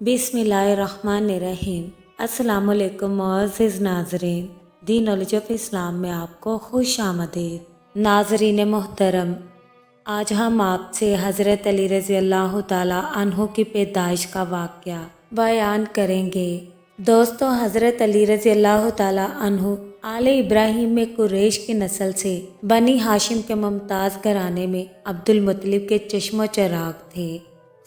بسم اللہ الرحمن الرحیم۔ السلام علیکم معزز ناظرین، دی نالج آف اسلام میں آپ کو خوش آمدید۔ ناظرین محترم، آج ہم آپ سے حضرت علی رضی اللہ تعالیٰ عنہ کی پیدائش کا واقعہ بیان کریں گے۔ دوستو، حضرت علی رضی اللہ تعالیٰ عنہ آل ابراہیم میں قریش کی نسل سے بنی ہاشم کے ممتاز گھرانے میں عبد المطلب کے چشم و چراغ تھے۔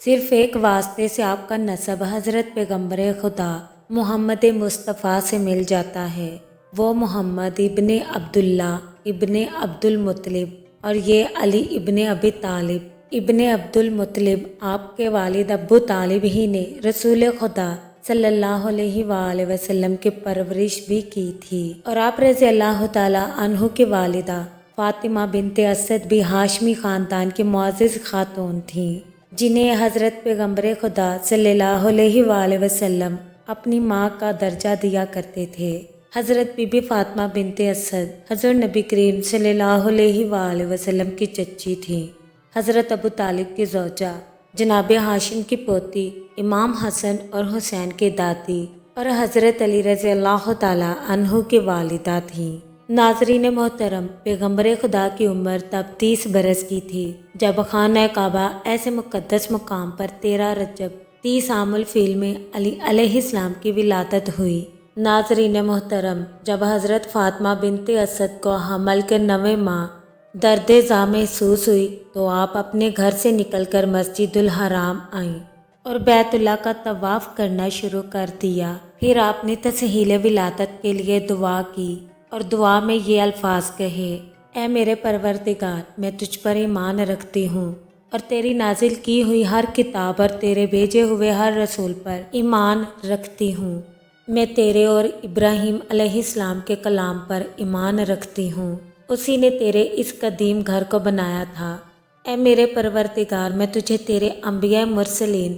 صرف ایک واسطے سے آپ کا نسب حضرت پیغمبر خدا محمد مصطفیٰ سے مل جاتا ہے، وہ محمد ابن عبداللہ ابن عبد المطلب، اور یہ علی ابن ابی طالب ابن عبد المطلب۔ آپ کے والد ابو طالب ہی نے رسول خدا صلی اللہ علیہ وآلہ وسلم کی پرورش بھی کی تھی، اور آپ رضی اللہ تعالیٰ عنہ کی والدہ فاطمہ بنت اسد بھی ہاشمی خاندان کی معزز خاتون تھیں، جنہیں حضرت پیغمبر خدا صلی اللہ علیہ وآلہ وسلم اپنی ماں کا درجہ دیا کرتے تھے۔ حضرت بی بی فاطمہ بنت اسد حضرت نبی کریم صلی اللہ علیہ وآلہ وسلم کی چچی تھیں، حضرت ابو طالب کی زوجہ، جناب ہاشم کی پوتی، امام حسن اور حسین کی دادی، اور حضرت علی رضی اللہ تعالیٰ عنہ کی والدہ تھیں۔ ناظرین محترم، پیغمبر خدا کی عمر تب 30 برس کی تھی جب خانہ کعبہ ایسے مقدس مقام پر 13 رجب 30 عام الفیل میں علی علیہ السلام کی ولادت ہوئی۔ ناظرین محترم، جب حضرت فاطمہ بنت اسد کو حمل کے 9 ماہ درد ذا محسوس ہوئی تو آپ اپنے گھر سے نکل کر مسجد الحرام آئیں اور بیت اللہ کا طواف کرنا شروع کر دیا۔ پھر آپ نے تسہیل ولادت کے لیے دعا کی اور دعا میں یہ الفاظ کہے: اے میرے پروردگار، میں تجھ پر ایمان رکھتی ہوں اور تیری نازل کی ہوئی ہر کتاب اور تیرے بھیجے ہوئے ہر رسول پر ایمان رکھتی ہوں۔ میں تیرے اور ابراہیم علیہ السلام کے کلام پر ایمان رکھتی ہوں، اسی نے تیرے اس قدیم گھر کو بنایا تھا۔ اے میرے پروردگار، میں تجھے تیرے انبیاء مرسلین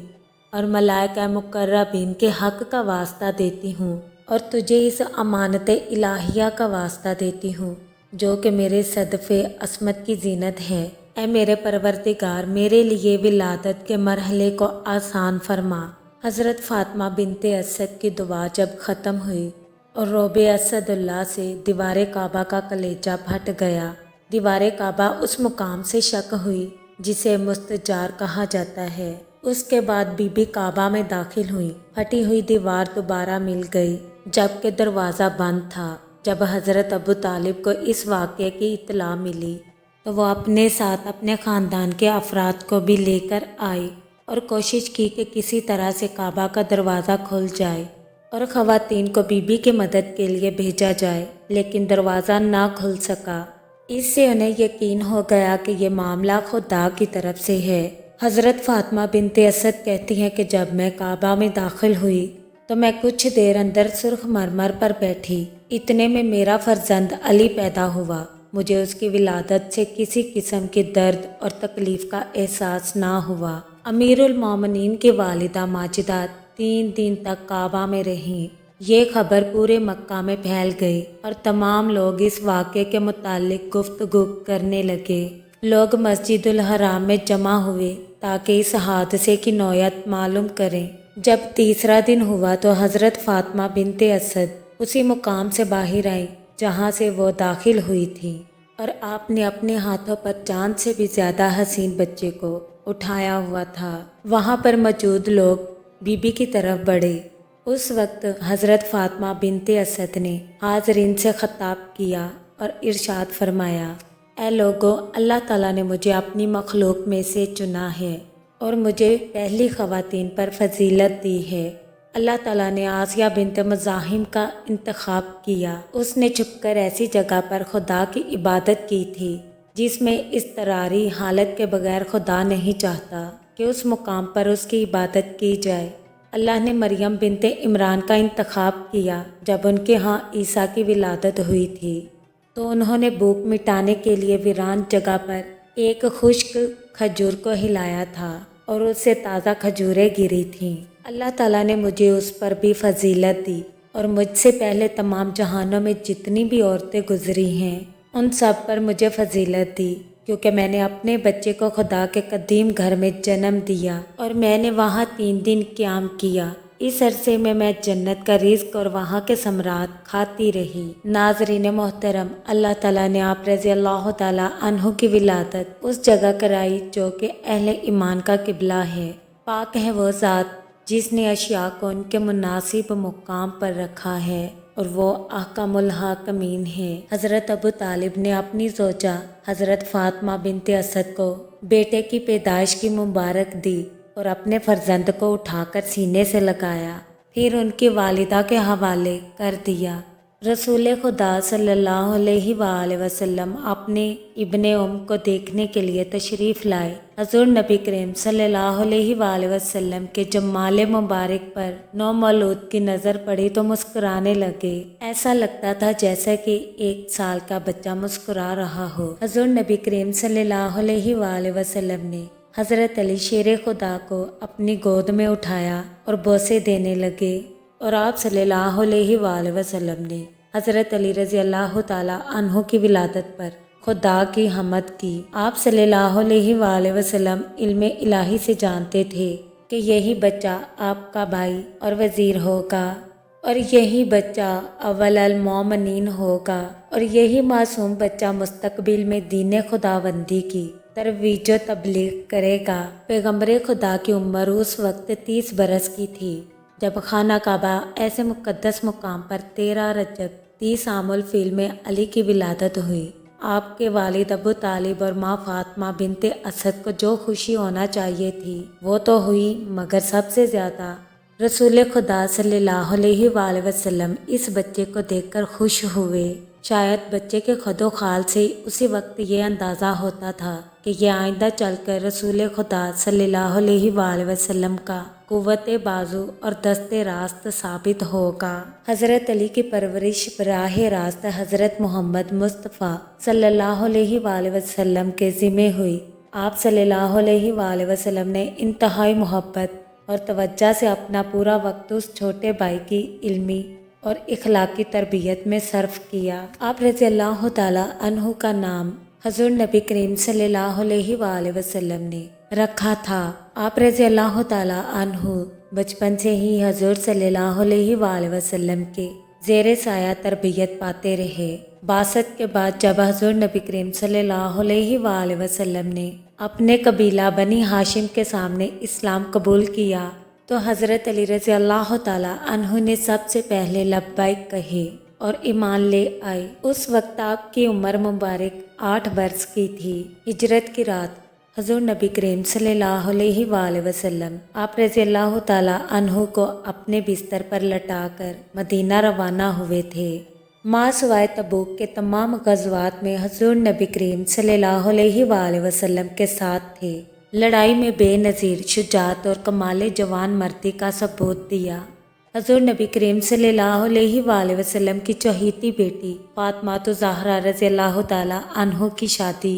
اور ملائکہ مقربین کے حق کا واسطہ دیتی ہوں اور تجھے اس امانت الہیہ کا واسطہ دیتی ہوں جو کہ میرے صدفِ عصمت کی زینت ہے۔ اے میرے پروردگار، میرے لیے ولادت کے مرحلے کو آسان فرما۔ حضرت فاطمہ بنت اسد کی دعا جب ختم ہوئی اور روب اسد اللہ سے دیوار کعبہ کا کلیجہ پھٹ گیا۔ دیوار کعبہ اس مقام سے شق ہوئی جسے مستجار کہا جاتا ہے۔ اس کے بعد بی بی کعبہ میں داخل ہوئی، پھٹی ہوئی دیوار دوبارہ مل گئی جبکہ دروازہ بند تھا۔ جب حضرت ابو طالب کو اس واقعے کی اطلاع ملی تو وہ اپنے ساتھ اپنے خاندان کے افراد کو بھی لے کر آئے اور کوشش کی کہ کسی طرح سے کعبہ کا دروازہ کھل جائے اور خواتین کو بی بی کی مدد کے لیے بھیجا جائے، لیکن دروازہ نہ کھل سکا۔ اس سے انہیں یقین ہو گیا کہ یہ معاملہ خدا کی طرف سے ہے۔ حضرت فاطمہ بنت اسد کہتی ہیں کہ جب میں کعبہ میں داخل ہوئی تو میں کچھ دیر اندر سرخ مرمر پر بیٹھی، اتنے میں میرا فرزند علی پیدا ہوا۔ مجھے اس کی ولادت سے کسی قسم کی درد اور تکلیف کا احساس نہ ہوا۔ امیر المومنین کی والدہ ماجدہ 3 دن تک کعبہ میں رہیں۔ یہ خبر پورے مکہ میں پھیل گئی اور تمام لوگ اس واقعے کے متعلق گفتگو کرنے لگے۔ لوگ مسجد الحرام میں جمع ہوئے تاکہ اس حادثے کی نوعیت معلوم کریں۔ جب تیسرا دن ہوا تو حضرت فاطمہ بنت اسد اسی مقام سے باہر آئیں جہاں سے وہ داخل ہوئی تھیں، اور آپ نے اپنے ہاتھوں پر چاند سے بھی زیادہ حسین بچے کو اٹھایا ہوا تھا۔ وہاں پر موجود لوگ بی بی کی طرف بڑھے۔ اس وقت حضرت فاطمہ بنت اسد نے حاضرین سے خطاب کیا اور ارشاد فرمایا: اے لوگو، اللہ تعالیٰ نے مجھے اپنی مخلوق میں سے چنا ہے اور مجھے پہلی خواتین پر فضیلت دی ہے۔ اللہ تعالیٰ نے آسیہ بنت مزاحم کا انتخاب کیا۔ اس نے چھپ کر ایسی جگہ پر خدا کی عبادت کی تھی جس میں اضطراری حالت کے بغیر خدا نہیں چاہتا کہ اس مقام پر اس کی عبادت کی جائے۔ اللہ نے مریم بنت عمران کا انتخاب کیا۔ جب ان کے ہاں عیسیٰ کی ولادت ہوئی تھی تو انہوں نے بھوک مٹانے کے لیے ویران جگہ پر ایک خشک کھجور کو ہلایا تھا اور اس سے تازہ کھجوریں گری تھیں۔ اللہ تعالیٰ نے مجھے اس پر بھی فضیلت دی اور مجھ سے پہلے تمام جہانوں میں جتنی بھی عورتیں گزری ہیں ان سب پر مجھے فضیلت دی۔ کیونکہ میں نے اپنے بچے کو خدا کے قدیم گھر میں جنم دیا اور میں نے وہاں 3 دن قیام کیا۔ اس عرصے میں جنت کا رزق اور وہاں کے ثمرات کھاتی رہی۔ ناظرین محترم، اللہ تعالیٰ نے آپ رضی اللہ تعالیٰ عنہ کی ولادت اس جگہ کرائی جو کہ اہل ایمان کا قبلہ ہے۔ پاک ہے وہ ذات جس نے اشیاء کو ان کے مناسب مقام پر رکھا ہے اور وہ احکم الحاکمین ہے۔ حضرت ابو طالب نے اپنی زوجہ حضرت فاطمہ بنت اسد کو بیٹے کی پیدائش کی مبارک دی اور اپنے فرزند کو اٹھا کر سینے سے لگایا، پھر ان کی والدہ کے حوالے کر دیا۔ رسول خدا صلی اللہ علیہ وآلہ وسلم اپنے ابن کو دیکھنے کے لیے تشریف لائے۔ حضور نبی کریم صلی اللہ علیہ وآلہ وسلم کے جمال مبارک پر نومولود کی نظر پڑی تو مسکرانے لگے۔ ایسا لگتا تھا جیسا کہ 1 سال کا بچہ مسکرا رہا ہو۔ حضور نبی کریم صلی اللہ علیہ وآلہ وسلم نے حضرت علی شیر خدا کو اپنی گود میں اٹھایا اور بوسے دینے لگے، اور آپ صلی اللہ علیہ وآلہ وسلم نے حضرت علی رضی اللہ تعالیٰ عنہ کی ولادت پر خدا کی حمد کی۔ آپ صلی اللہ علیہ وآلہ وسلم علم الہی سے جانتے تھے کہ یہی بچہ آپ کا بھائی اور وزیر ہوگا، اور یہی بچہ اول المومنین ہوگا، اور یہی معصوم بچہ مستقبل میں دین خداوندی کی ترویج و تبلیغ کرے گا۔ پیغمبر خدا کی عمر اس وقت 30 برس کی تھی جب خانہ کعبہ ایسے مقدس مقام پر 13 رجب 30 عام الفیل میں علی کی ولادت ہوئی۔ آپ کے والد ابو طالب اور ماں فاطمہ بنت اسد کو جو خوشی ہونا چاہیے تھی وہ تو ہوئی، مگر سب سے زیادہ رسول خدا صلی اللہ علیہ وآلہ وسلم اس بچے کو دیکھ کر خوش ہوئے۔ شاید بچے کے خد و خال سے اسی وقت یہ اندازہ ہوتا تھا کہ یہ آئندہ چل کر رسول خدا صلی اللہ علیہ وآلہ وسلم کا قوت بازو اور دست راست ثابت ہوگا۔ حضرت علی کی پرورش براہ راست حضرت محمد مصطفیٰ صلی اللہ علیہ وآلہ وسلم کے ذمہ ہوئی۔ آپ صلی اللہ علیہ وآلہ وسلم نے انتہائی محبت اور توجہ سے اپنا پورا وقت اس چھوٹے بھائی کی علمی اور اخلاقی تربیت میں صرف کیا۔ آپ رضی اللہ تعالیٰ عنہ کا نام حضور نبی کریم صلی اللہ علیہ وآلہ وسلم نے رکھا تھا۔ آپ رضی اللہ تعالیٰ عنہ بچپن سے ہی حضور صلی اللہ علیہ وآلہ وسلم کے زیر سایہ تربیت پاتے رہے۔ بعثت کے بعد جب حضور نبی کریم صلی اللہ علیہ وآلہ وسلم نے اپنے قبیلہ بنی ہاشم کے سامنے اسلام قبول کیا تو حضرت علی رضی اللہ تعالیٰ عنہ نے سب سے پہلے لبیک کہے اور ایمان لے آئے۔ اس وقت آپ کی عمر مبارک 8 برس کی تھی۔ ہجرت کی رات حضور نبی کریم صلی اللہ علیہ وآلہ وسلم آپ رضی اللہ تعالیٰ عنہ کو اپنے بستر پر لٹا کر مدینہ روانہ ہوئے تھے۔ ماں سوائے تبوک کے تمام غزوات میں حضور نبی کریم صلی اللہ علیہ وآلہ وسلم کے ساتھ تھے۔ لڑائی میں بے نظیر شجاعت اور کمال جوان مردی کا ثبوت دیا۔ حضور نبی کریم صلی اللہ علیہ وآلہ وسلم کی چہیتی بیٹی فاطمہ الزہرا رضی اللہ تعالیٰ عنہ کی شادی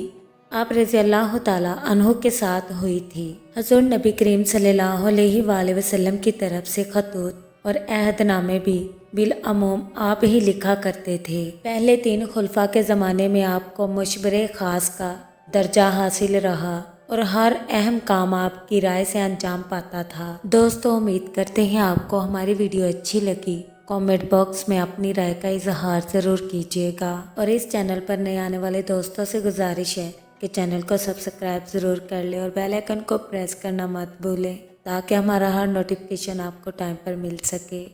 آپ رضی اللہ تعالیٰ عنہ کے ساتھ ہوئی تھی۔ حضور نبی کریم صلی اللہ علیہ وآلہ وسلم کی طرف سے خطوط اور عہد نامے بھی بالعموم آپ ہی لکھا کرتے تھے۔ پہلے 3 خلفاء کے زمانے میں آپ کو مشبر خاص کا درجہ حاصل رہا اور ہر اہم کام آپ کی رائے سے انجام پاتا تھا۔ دوستو، امید کرتے ہیں آپ کو ہماری ویڈیو اچھی لگی۔ کامنٹ باکس میں اپنی رائے کا اظہار ضرور کیجیے گا، اور اس چینل پر نئے آنے والے دوستوں سے گزارش ہے کہ چینل کو سبسکرائب ضرور کر لیں اور بیل آئیکن کو پریس کرنا مت بھولیں تاکہ ہمارا ہر نوٹیفیکیشن آپ کو ٹائم پر مل سکے۔